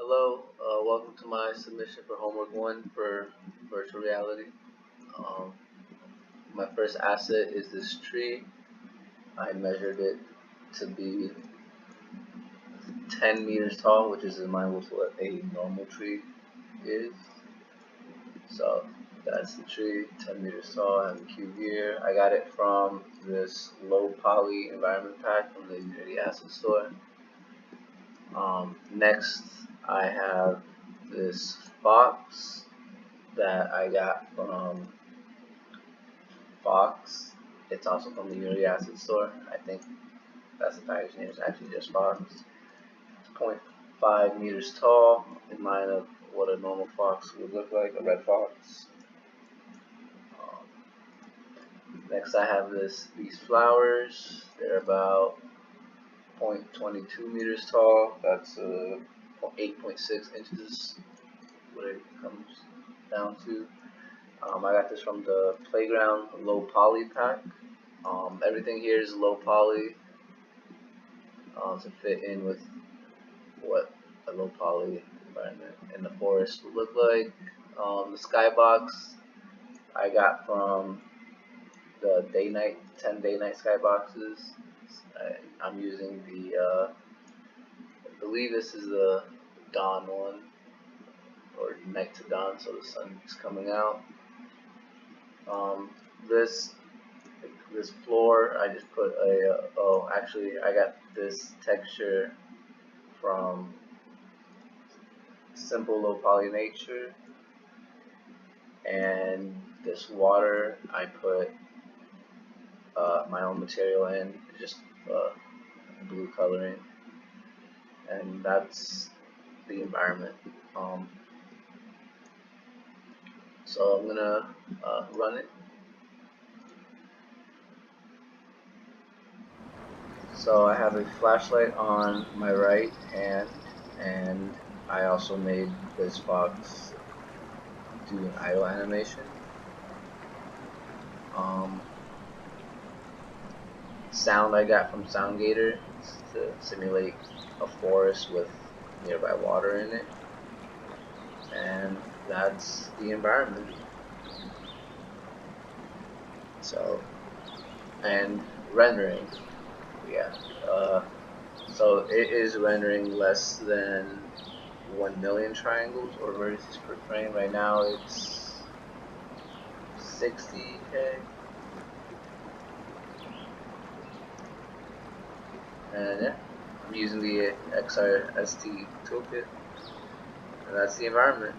Hello, welcome to my submission for homework 1 for virtual reality. Um, my first asset is this tree. I measured it to be 10 meters tall, which is in line with what a normal tree is. So that's the tree, 10 meters tall. I have a cube here. I got it from this low poly environment pack from the Unity Asset Store. Next, I have this box that I got from Fox. It's also from the Unity Asset Store. I think that's the package name. It's actually just Fox. It's 0.5 meters tall, in line of what a normal fox would look like, a red fox. Next, I have these flowers. They're about 0.22 meters tall. That's 8.6 inches, what it comes down to. I got this from the Playground Low Poly pack. Everything here is low poly to fit in with what a low poly environment in the forest would look like. The skybox I got from the 10 day-night skyboxes. I'm using I believe this is the dawn one, or night to dawn, so the sun is coming out. This floor, I just put actually I got this texture from Simple Low Poly Nature, and this water I put my own material in, just blue coloring, and that's the environment. So I'm gonna run it. So I have a flashlight on my right hand, and I also made this box do an idle animation. Sound I got from SoundGator to simulate a forest with nearby water in it, and that's the environment. So, and rendering, yeah. So it is rendering less than 1 million triangles or vertices per frame. Right now it's 60K. And yeah, I'm using the XRST toolkit, and that's the environment.